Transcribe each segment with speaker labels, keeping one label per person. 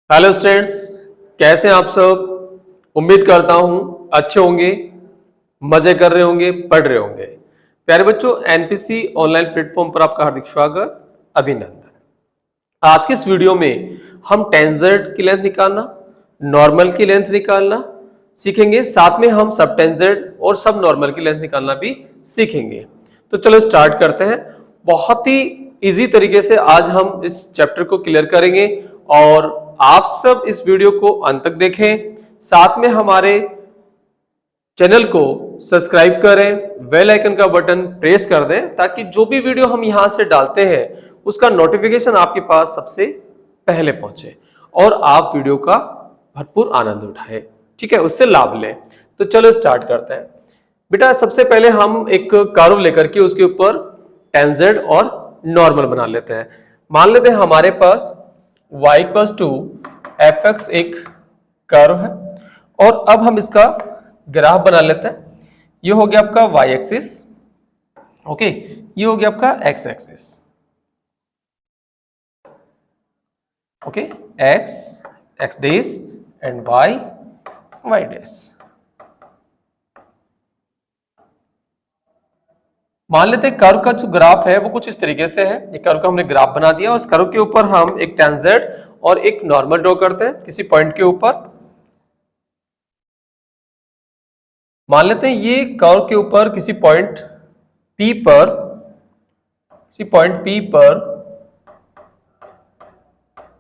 Speaker 1: Hello students, कैसे हैं आप सब। उम्मीद करता हूं अच्छे होंगे, मजे कर रहे होंगे, पढ़ रहे होंगे। प्यारे बच्चों, एनपीसी ऑनलाइन प्लेटफॉर्म पर आपका हार्दिक स्वागत, अभिनंदन। आज के इस वीडियो में हम टेंजेंट की लेंथ निकालना, नॉर्मल की लेंथ निकालना सीखेंगे। साथ में हम सब टेंजेंट और सब नॉर्मल की लेंथ निकालना भी सीखेंगे। तो चलो स्टार्ट करते हैं। बहुत ही इजी तरीके से आज हम इस चैप्टर को क्लियर करेंगे और आप सब इस वीडियो को अंत तक देखें। साथ में हमारे चैनल को सब्सक्राइब करें, बेल आइकन का बटन प्रेस कर दें ताकि जो भी वीडियो हम यहां से डालते हैं उसका नोटिफिकेशन आपके पास सबसे पहले पहुंचे और आप वीडियो का भरपूर आनंद उठाएं। ठीक है, उससे लाभ लें। तो चलो स्टार्ट करते हैं। बेटा, सबसे पहले हम एक कर्व लेकर के उसके ऊपर टेंजेंट और नॉर्मल बना लेते हैं। मान लेते हैं हमारे पास y equals to F X एक कर्व है और अब हम इसका ग्राफ बना लेते हैं। ये हो गया आपका y एक्सिस, ओके, ये हो गया आपका x axis, okay, x days and y days. मान लेते हैं कर्व का जो ग्राफ है वो कुछ इस तरीके से है। ये कर्व का हमने ग्राफ बना दिया और इस कर्व के ऊपर हम एक टेंजेंट और एक नॉर्मल ड्रॉ करते हैं किसी पॉइंट के ऊपर। मान लेते हैं ये कर्व के ऊपर किसी पॉइंट P पर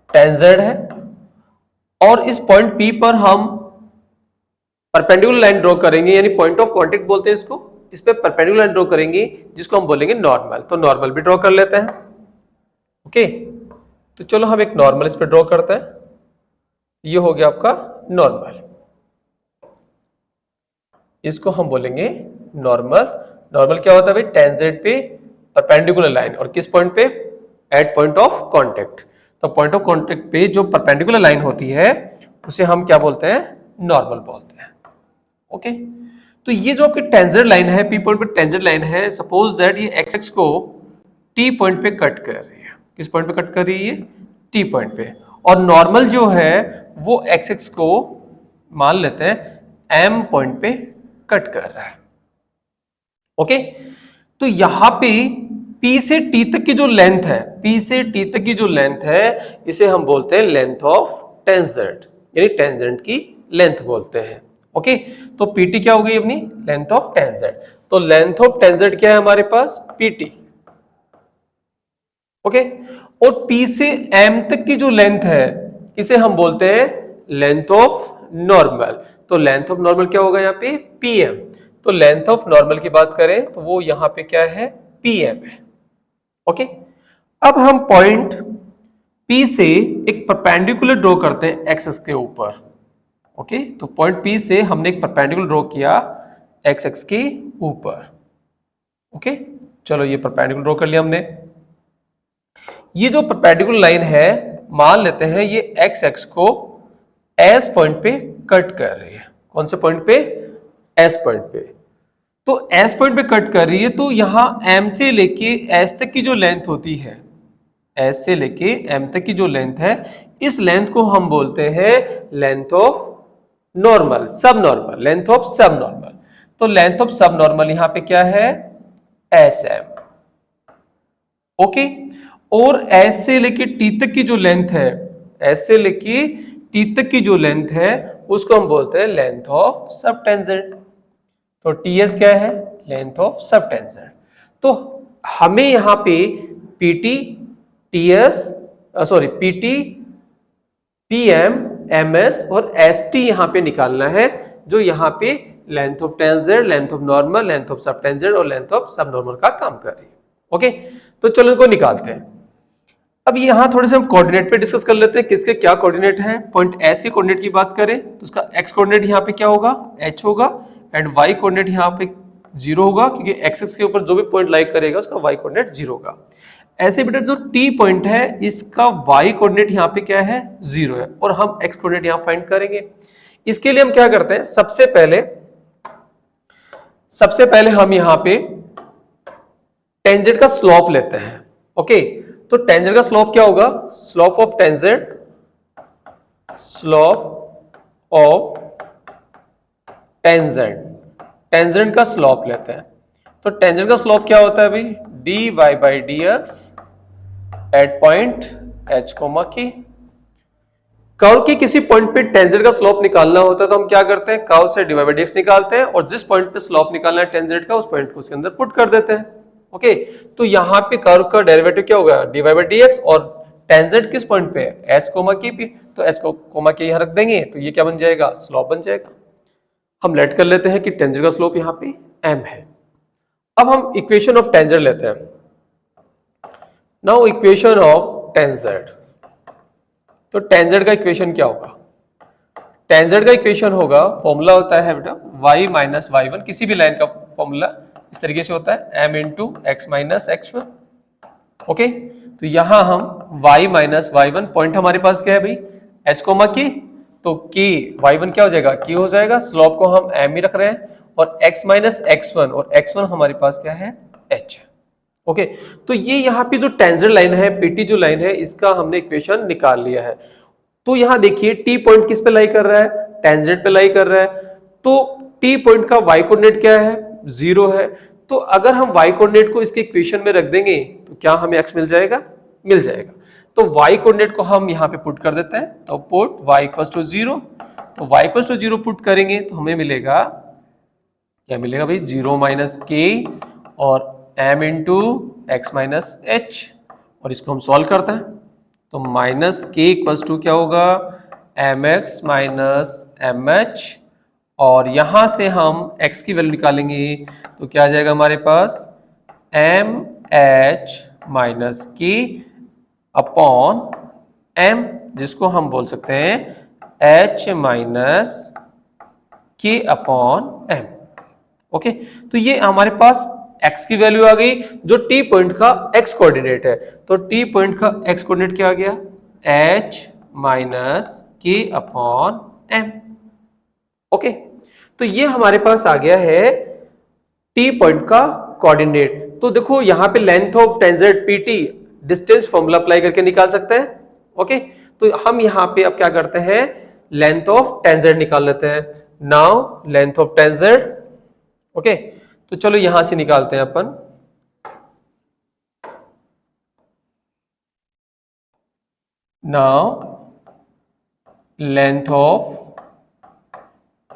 Speaker 1: टेंजेंट है और इस पॉइंट P पर हम परपेंडिकुलर लाइन ड्रॉ करेंगे, यानी पॉइंट ऑफ कांटेक्ट बोलते हैं इसको। इस पे परपेंडिकुलर लाइन ड्रॉ करेंगे जिसको हम बोलेंगे नॉर्मल। तो नॉर्मल भी ड्रॉ कर लेते हैं, ओके। तो चलो हम एक नॉर्मल इस पे ड्रॉ करते हैं। ये हो गया आपका नॉर्मल, इसको हम बोलेंगे नॉर्मल। नॉर्मल क्या होता है भाई? टेंजेंट पे परपेंडिकुलर लाइन, और किस पॉइंट पे? At point of contact. तो पॉइंट ऑफ कांटेक्ट पे जो परपेंडिकुलर लाइन होती है उसे हम क्या बोलते हैं? नॉर्मल बोलते हैं, ओके। तो ये जो आपकी टेंजेंट लाइन है, पी पॉइंट पे टेंजेंट लाइन है, सपोज दैट ये एक्स एक्स को टी पॉइंट पे कट कर रही है। किस पॉइंट पे कट कर रही है? टी पॉइंट पे। और नॉर्मल जो है वो एक्स एक्स को मान लेते हैं एम पॉइंट पे कट कर रहा है, ओके। तो यहां पे P से T तक की जो लेंथ है, P से T तक की जो लेंथ है, इसे हम बोलते हैं लेंथ ऑफ टेंजेंट, यानी टेंजेंट की लेंथ बोलते हैं, ओके। तो PT क्या हो गई अपनी? Length of tangent. तो लेंथ ऑफ टेंजेंट क्या है हमारे पास? PT, okay. और P से M तक की जो लेंथ है इसे हम बोलते हैं लेंथ ऑफ नॉर्मल। तो लेंथ ऑफ नॉर्मल क्या होगा यहाँ पे? PM। तो लेंथ ऑफ नॉर्मल की बात करें तो वो यहां पे क्या है? PM है, ओके। अब हम पॉइंट P से एक परपेंडिकुलर ड्रॉ करते हैं एक्स एक्स के ऊपर, ओके। तो पॉइंट P से हमने एक परपेंडिकुलर ड्रॉ किया एक्स एक्स के ऊपर, ओके। चलो ये परपेंडिकुलर ड्रॉ कर लिया हमने। ये जो परपेंडिकुलर लाइन है, मान लेते हैं ये एक्स एक्स को एस पॉइंट पे कट कर रही है। कौन से पॉइंट पे? एस पॉइंट पे। तो एस पॉइंट पे कट कर रही है, तो यहां एम से लेके एस तक की जो लेंथ होती है, एस से लेके एम तक की जो लेंथ है, इस लेंथ को हम बोलते हैं length of normal, sub normal, length of sub normal. तो लेंथ ऑफ सब नॉर्मल यहां पे क्या है? S M, okay. और एस से लेके टी तक की जो लेंथ है, एस से लेके टी तक की जो लेंथ है उसको हम बोलते हैं लेंथ ऑफ सब टेंजेंट। तो टीएस क्या है? Length of sub tangent. तो हमें यहां पे PT, TS, sorry PT, PM, MS और एसटी यहां पे निकालना है, जो यहां पे length of tangent, length of normal, length of sub tangent और लेंथ ऑफ सब नॉर्मल का काम कर रही है, ओके। तो चलो इनको निकालते हैं। अब यहां थोड़े से हम कोऑर्डिनेट पे डिस्कस कर लेते हैं, किसके क्या कोऑर्डिनेट है। पॉइंट एस के कोऑर्डिनेट की बात करें तो उसका एक्स कोऑर्डिनेट यहां पे क्या होगा? एच होगा, एंड वाई कोऑर्डिनेट यहां पे 0 होगा, क्योंकि एक्स एक्स के ऊपर जो भी पॉइंट लाइक करेगा उसका वाई कोऑर्डिनेट 0 होगा। ऐसे बेटा जो टी पॉइंट है इसका वाई कोऑर्डिनेट यहां पे क्या है? 0 है, और हम एक्स कोऑर्डिनेट यहां फाइंड करेंगे। इसके लिए हम क्या करते हैं? सबसे पहले हम यहां पे टेंजेंट का स्लोप लेते हैं, ओके। तो टेंजेंट का स्लोप क्या होगा? Slope of tangent slope of tangent, tangent का स्लोप लेते हैं। तो टेंजेंट का स्लोप क्या होता है भाई, dy by D X at point h comma की। कर्व के किसी पॉइंट पे टेंजेंट का स्लोप निकालना होता है तो हम क्या करते हैं, कर्व से dy बाई डी एक्स निकालते हैं और जिस पॉइंट पे स्लोप निकालना है टेंजेंट का उस पॉइंट को उसके अंदर पुट कर देते हैं। ओके, तो यहाँ पे कर्व का डेरिवेटिव क्या होगा, dy बाई डी एक्स, और टेंजेंट किस पॉइंट पे है, h कोमा की पे, तो h को कोमा के यहाँ रख देंगे तो ये क्या बन जाएगा, स्लोप बन जाएगा। हम लेट कर लेते हैं कि टेंजेंट का स्लोप यहाँ पे m है। अब हम इक्वेशन ऑफ टेंजेंट लेते हैं। नाउ इक्वेशन ऑफ टेंजेंट, तो टेंजेंट का इक्वेशन क्या होगा, टेंजेंट का इक्वेशन होगा, फॉर्मूला होता है बेटा y माइनस वाई वन, किसी भी लाइन का फॉर्मूला इस तरीके से होता है m into X minus X one. Okay, तो यहां हम y minus Y one, point हमारे पास क्या है भाई, h कोमा की, तो की y1 क्या हो जाएगा, की हो जाएगा, स्लोप को हम m ही रख रहे हैं, और x माइनस एक्स वन, और x1 हमारे पास क्या है, h। ओके, तो ये यहाँ पे जो टेंजेंट लाइन है, पीटी जो लाइन है, इसका हमने इक्वेशन निकाल लिया है। तो यहाँ देखिए टी पॉइंट किस पे लाई कर रहा है, टेंजेंट पे लाई कर रहा है, तो टी पॉइंट का y कोऑर्डिनेट क्या है, 0 है। तो अगर हम y कोऑर्डिनेट को इसके इक्वेशन में रख देंगे तो क्या हमें x मिल जाएगा, मिल जाएगा। तो y कोऑर्डिनेट को हम यहाँ पे पुट कर देते हैं, तो पुट y इक्वल्स टू 0, तो y इक्वल्स टू 0 पुट करेंगे तो हमें मिलेगा, क्या मिलेगा भाई, 0 माइनस के और m into X minus H, और इसको हम सॉल्व करते हैं तो माइनस के इक्वल्स टू क्या होगा, M X minus M H, और यहां से हम x की वैल्यू निकालेंगे तो क्या आ जाएगा हमारे पास, M H minus K upon m, जिसको हम बोल सकते हैं h minus K upon m। Okay, तो ये हमारे पास x की वैल्यू आ गई जो t पॉइंट का x कोऑर्डिनेट है। तो t पॉइंट का x कोऑर्डिनेट क्या आ गया, h minus K upon m। Okay, तो ये हमारे पास आ गया है t पॉइंट का कोऑर्डिनेट। तो देखो यहाँ पे length of tangent pt distance formula apply करके निकाल सकते हैं। ओके, तो हम यहाँ पे अब क्या करते हैं, लेंथ ऑफ टेंजेंट निकाल लेते हैं। Now length of tangent, okay, तो चलो यहां से निकालते हैं अपन। नाउ लेंथ ऑफ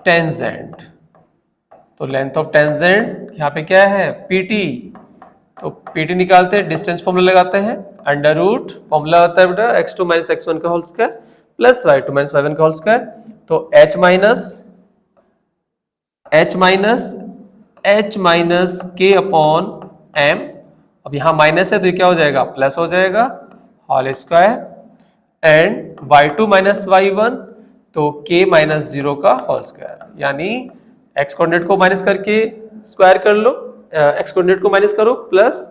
Speaker 1: टेंजेंट, तो लेंथ ऑफ टेंजेंट यहाँ पे क्या है, पीटी, तो पीटी निकालते हैं, डिस्टेंस फॉर्मूला लगाते हैं, अंडर रूट फॉर्मूला होता है बेटा x2 माइनस x1 का whole square plus y2 minus y1 का होल स्क्वायर, तो h minus K upon m, अब यहां माइनस है तो ये क्या हो जाएगा, प्लस हो जाएगा, whole square, and y2 minus y1, तो k माइनस 0 का होल स्क्वायर, यानी x कोऑर्डिनेट को माइनस करके स्क्वायर कर लो, x कोऑर्डिनेट को माइनस करो प्लस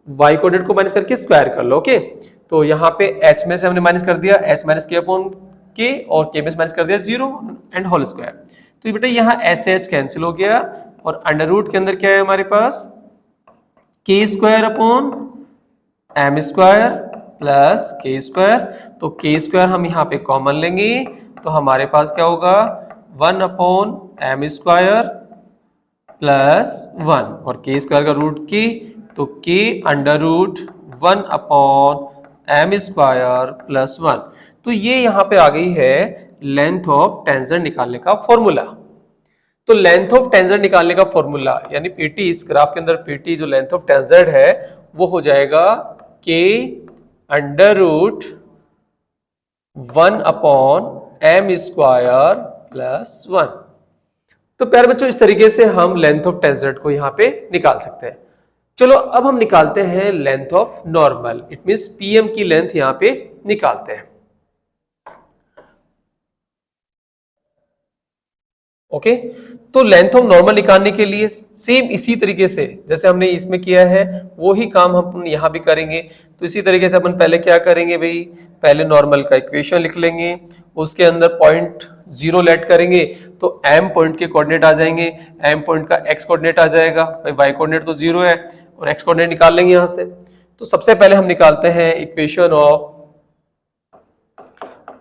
Speaker 1: y कोऑर्डिनेट को माइनस करके स्क्वायर कर लो। ओके, तो यहाँ पे h में से हमने माइनस कर दिया h minus K upon k, और k में से माइनस कर दिया 0 एंड होल स्क्वायर। तो ये बेटा यहाँ SH कैंसिल हो गया, और अंडर रूट के अंदर क्या है हमारे पास, k square upon m square plus k square, तो k स्क्वायर हम यहाँ पे कॉमन लेंगे तो हमारे पास क्या होगा, 1 अपॉन m स्क्वायर प्लस 1, और k स्क्वायर का रूट की, तो k under root 1 upon m square plus 1। तो ये यहाँ पे आ गई है लेंथ ऑफ टेंजेंट निकालने का फॉर्मूला। तो लेंथ ऑफ टेंजेंट निकालने का फॉर्मूला यानी पीटी, इस ग्राफ के अंदर पीटी जो लेंथ ऑफ टेंजेंट है वो हो जाएगा k under root 1 upon m square plus 1। तो प्यारे बच्चों, इस तरीके से हम लेंथ ऑफ टेंजेंट को यहाँ पे निकाल सकते हैं। चलो अब हम निकालते हैं length of normal, it means PM की लेंथ यहाँ पे निकालते हैं। ओके, तो लेंथ ऑफ नॉर्मल निकालने के लिए सेम इसी तरीके से जैसे हमने इसमें किया है वो ही काम हम यहाँ भी करेंगे। तो इसी तरीके से अपन पहले क्या करेंगे भाई, पहले नॉर्मल का इक्वेशन लिख लेंगे, उसके अंदर पॉइंट 0 लेट करेंगे तो m पॉइंट के कोऑर्डिनेट आ जाएंगे, m पॉइंट का x कोऑर्डिनेट आ जाएगा, भाई y कोऑर्डिनेट तो 0 है, और x कोऑर्डिनेट निकाल लेंगे यहाँ से। तो सबसे पहले हम निकालते हैं equation of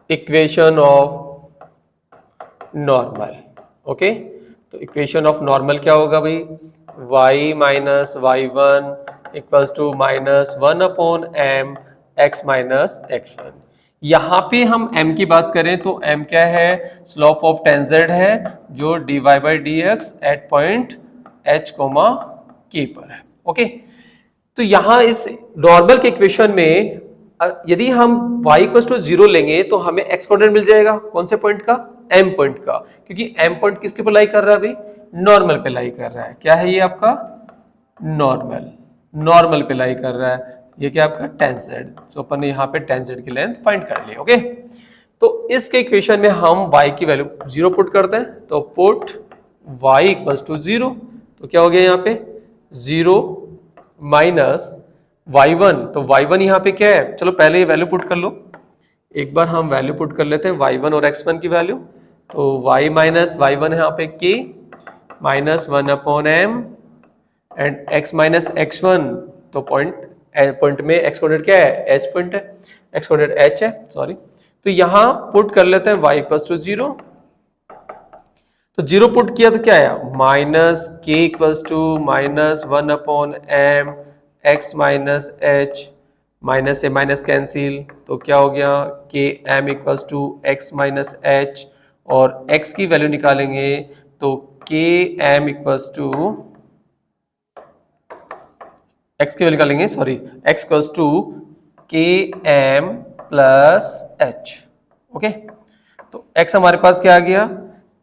Speaker 1: equation of normal. Okay, तो इक्वेशन ऑफ नॉर्मल क्या होगा भाई, y minus Y one equals to minus one upon M X minus X one. यहां पे हम m की बात करें तो m क्या है, स्लोप ऑफ टेंजेड है जो dy by D X at point h comma k पर है। ओके, तो यहां इस नॉर्मल के इक्वेशन में यदि हम y इक्वल टू जीरो लेंगे तो हमें x कोऑर्डिनेट मिल जाएगा, कौन से पॉइंट का, m पॉइंट का, क्योंकि m पॉइंट किसके पे लाई कर रहा है भाई, नॉर्मल पे लाई कर रहा है। क्या है ये आपका नॉर्मल, नॉर्मल पे लाई कर रहा है। ये क्या आपका टेंजेड, तो अपन ने यहाँ पे टेंजेड की लेंथ फाइंड कर ली। ओके, तो इसके इक्वेशन में हम y की वैल्यू जीरो पुट करते हैं, तो put y equal to zero, तो क्या हो गया यहाँ पे जीरो माइनस y1, तो y1 यहाँ पे क्या है, चलो पहले ये वैल्यू पुट कर लो, एक बार हम वैल्यू पुट कर लेते हैं y1 और x1 की वैल्यू। तो y माइनस वाई वन यहाँ पे k minus one upon M and x minus X one, तो पॉइंट में x कोऑर्डिनेट क्या है, h पॉइंट है, x कोऑर्डिनेट h है, सॉरी। तो यहां पुट कर लेते हैं y इक्वल टू जीरो, तो जीरो पुट किया तो क्या आया, minus k equals to minus one upon M X minus H, minus A minus cancel, तो क्या हो गया K M equals to X minus H, और x की वैल्यू निकालेंगे तो के एम इक्वल्स टू x की वैल्यू निकालेंगे, सॉरी x इक्वल्स टू के एम प्लस एच। ओके, तो x हमारे पास क्या आ गया,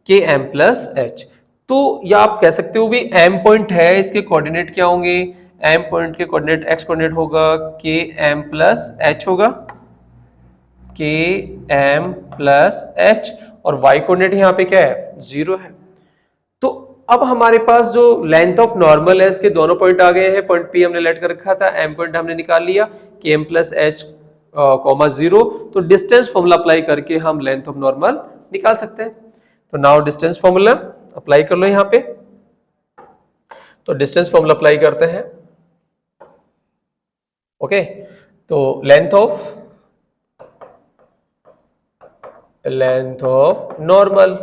Speaker 1: के एम प्लस एच। तो या आप कह सकते हो भी m पॉइंट है, इसके कोऑर्डिनेट क्या होंगे, m पॉइंट के कोऑर्डिनेट x कोऑर्डिनेट होगा के एम प्लस एच होगा, के एम प्लस एच, और y कोऑर्डिनेट यहाँ पे क्या है, जीरो है। तो अब हमारे पास जो लेंथ ऑफ नॉर्मल है, इसके दोनों पॉइंट आ गए हैं, पॉइंट P हमने लेट कर रखा था, m पॉइंट हमने निकाल लिया, K M plus H comma zero, तो डिस्टेंस फॉर्मूला अप्लाई करके हम लेंथ ऑफ नॉर्मल निकाल सकते हैं। तो नाउ डिस्टेंस फॉर्मूला अप्लाई कर लो यहाँ पे, तो डिस्टेंस फॉर्मूला अप्लाई करते हैं। ओके, तो लेंथ ऑफ नॉर्मल,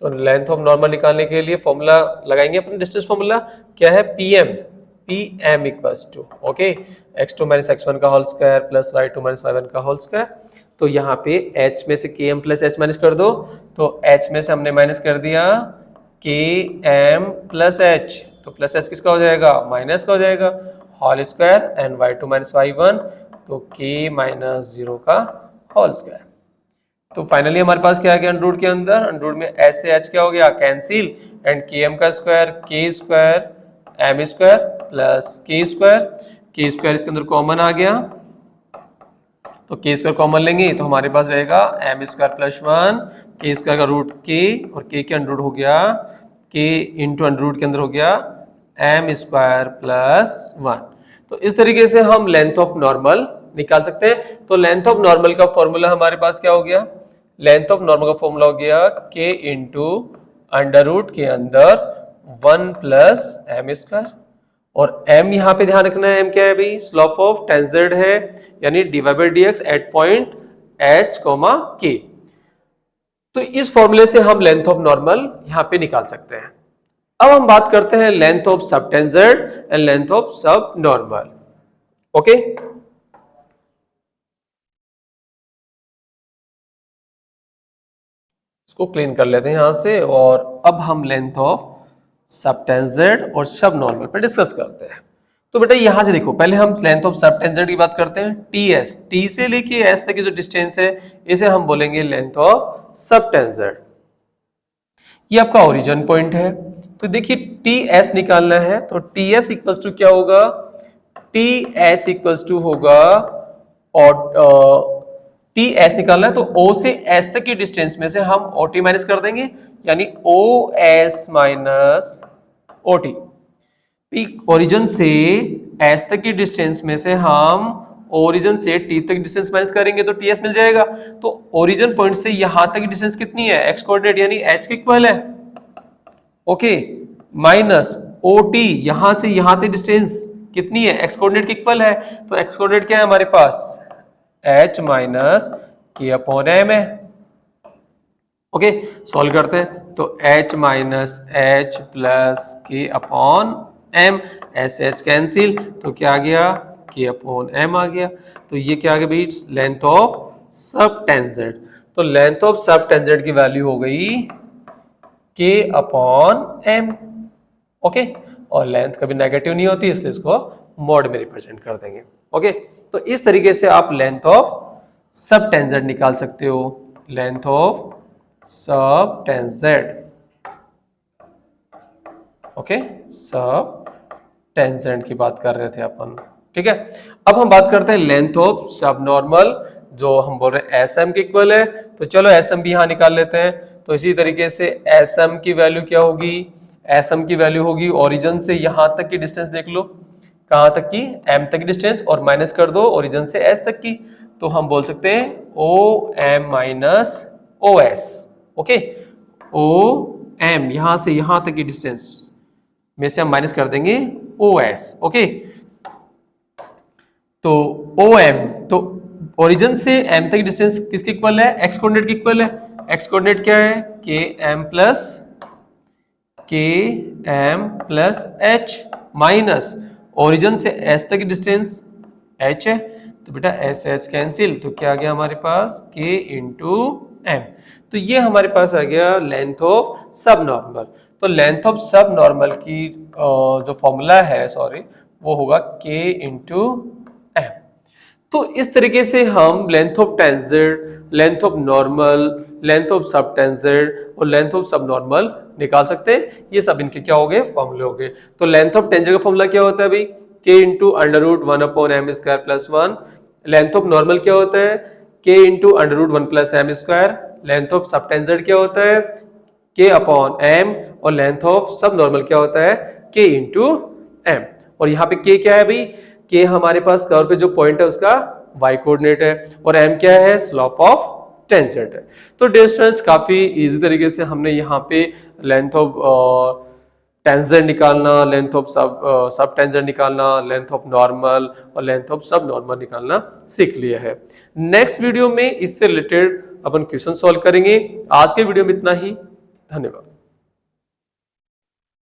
Speaker 1: तो लेंथ ऑफ नॉर्मल निकालने के लिए फॉर्मूला लगाएंगे अपने, डिस्टेंस फॉर्मूला क्या है, P M equals to, okay, x2 माइनस x1 का whole square plus y2 minus y1 का होल स्क्वायर। तो यहाँ पे h में से km प्लस h माइनस कर दो, तो h में से हमने माइनस कर दिया km प्लस h, तो प्लस h किसका हो जाएगा, माइनस का हो जाएगा, whole square and y2 minus y1, तो k माइनस जीरो का होल स्क्वायर। तो फाइनली हमारे पास क्या आ गया, अंडर रूट के अंदर, अंडर रूट में h से h क्या हो गया, कैंसिल, एंड km का square k square m square plus k square इसके अंदर कॉमन आ गया, तो k स्क्वायर कॉमन लेंगे तो हमारे पास रहेगा m square plus one, k square का रूट k, और k के अंडर रूट हो गया k इंटू अंडर रूट के अंदर हो गया m स्क्वायर प्लस वन। तो इस तरीके से हम लेंथ ऑफ नॉर्मल निकाल सकते हैं। तो लेंथ ऑफ नॉर्मल का फॉर्मूला हमारे पास क्या हो गया, लेंथ ऑफ नॉर्मल का फॉर्मूला हो गया k इंटू अंडर रूट के अंदर वन प्लस एम स्क्वायर, और m यहाँ पे ध्यान रखना है, m क्या है भाई, स्लोप ऑफ टेंजेड है, यानी dy by D X at point h comma k। तो इस फॉर्मूले से हम लेंथ ऑफ नॉर्मल यहाँ पे निकाल सकते हैं। अब हम बात करते हैं लेंथ ऑफ सब टेंजेड and length of sub normal. Okay, इसको क्लीन कर लेते हैं यहां से, और अब हम लेंथ ऑफ सब टेंजेड और सब नॉर्मल पे डिस्कस करते हैं। तो बेटा यहां से देखो, पहले हम लेंथ ऑफ सब टेंजेड की बात करते हैं, ts, t से लेके s तक की जो डिस्टेंस है इसे हम बोलेंगे लेंथ ऑफ सब टेंजेड। ये आपका ओरिजिन पॉइंट है, तो देखिए ts निकालना है, तो ts इक्वल्स टू क्या होगा, ts इक्वल्स टू होगा, और ts निकालना है तो o से s तक की डिस्टेंस में से हम ot माइनस कर देंगे, यानी os माइनस ot। ओरिजिन से s तक की डिस्टेंस में से हम ओरिजिन से t तक डिस्टेंस माइनस करेंगे तो ts मिल जाएगा। तो ओरिजिन पॉइंट से यहां तक की डिस्टेंस कितनी है, x कोऑर्डिनेट यानी h के इक्वल है, ओके, माइनस ot यहां से यहां तक डिस्टेंस कितनी है, x कोऑर्डिनेट के इक्वल है, तो x कोऑर्डिनेट क्या है हमारे पास, h minus K upon M है। ओके, सॉल्व करते हैं तो h minus H plus K upon M, S H cancel, तो क्या आ गया के अपॉन एम आ गया। तो ये क्या आ गया भाई, लेंथ ऑफ सब टेंजेंट। तो लेंथ ऑफ सब टेंजेंट की वैल्यू हो गई के अपॉन एम। ओके, और लेंथ कभी नेगेटिव नहीं होती इसलिए इसको मॉड में रिप्रेजेंट कर देंगे। ओके, तो इस तरीके से आप लेंथ ऑफ सब टेंजेंट निकाल सकते हो, length of sub tangent. Okay, सब टेंजेंट की बात कर रहे थे अपन, ठीक है। अब हम बात करते हैं लेंथ ऑफ सब नॉर्मल, जो हम बोल रहे हैं एस एम के इक्वल है। तो चलो एस एम भी यहां निकाल लेते हैं। तो इसी तरीके से एस एम की वैल्यू क्या होगी, एस एम की वैल्यू होगी ओरिजिन से यहां तक की डिस्टेंस, देख लो कहां तक की, एम तक की डिस्टेंस, और माइनस कर दो ओरिजिन से एस तक की। तो हम बोल सकते हैं O M minus O S. Okay, O M यहां से यहां तक की डिस्टेंस में से हम माइनस कर देंगे ओ एस। ओके, तो ओ एम, तो ओरिजिन से एम तक डिस्टेंस किसके इक्वल है, एक्स कोऑर्डिनेट के इक्वल है। एक्स कोऑर्डिनेट क्या है, K M plus H minus origin से एस तक की डिस्टेंस एच है। तो बेटा एस एच कैंसिल, तो क्या आ गया हमारे पास के इंटू एम। तो ये हमारे पास आ गया लेंथ ऑफ सब नॉर्मल। तो लेंथ ऑफ सब नॉर्मल की जो फॉर्मूला है, सॉरी, वो होगा के इंटू एम। तो इस तरीके से हम length of tangent, length of normal, length of sub tangent और लेंथ ऑफ सब नॉर्मल निकाल सकते हैं। ये सब इनके क्या हो गए, फॉर्मूले हो गए। तो लेंथ ऑफ टेंजेंट का फॉर्मूला क्या होता है भाई, K into under root one upon M square plus one. Length of normal क्या होता है, K into under root one plus M square. Length of sub tangent क्या होता है, के अपॉन एम। और लेंथ ऑफ सब नॉर्मल क्या होता है, के इंटू एम। और यहाँ पे के क्या है भाई, के हमारे पास कर्व पे जो पॉइंट है उसका वाई कोऑर्डिनेट है, और एम क्या है, स्लोप ऑफ टेंजेंट है। तो डिस्टेंस काफी इजी तरीके से हमने यहाँ पे लेंथ ऑफ टेंजेंट निकालना, लेंथ ऑफ सब टेंजेंट निकालना, लेंथ ऑफ नॉर्मल और लेंथ ऑफ सब नॉर्मल निकालना सीख लिया है। नेक्स्ट वीडियो में इससे रिलेटेड अपन क्वेश्चन सॉल्व करेंगे। आज के वीडियो में इतना ही, धन्यवाद।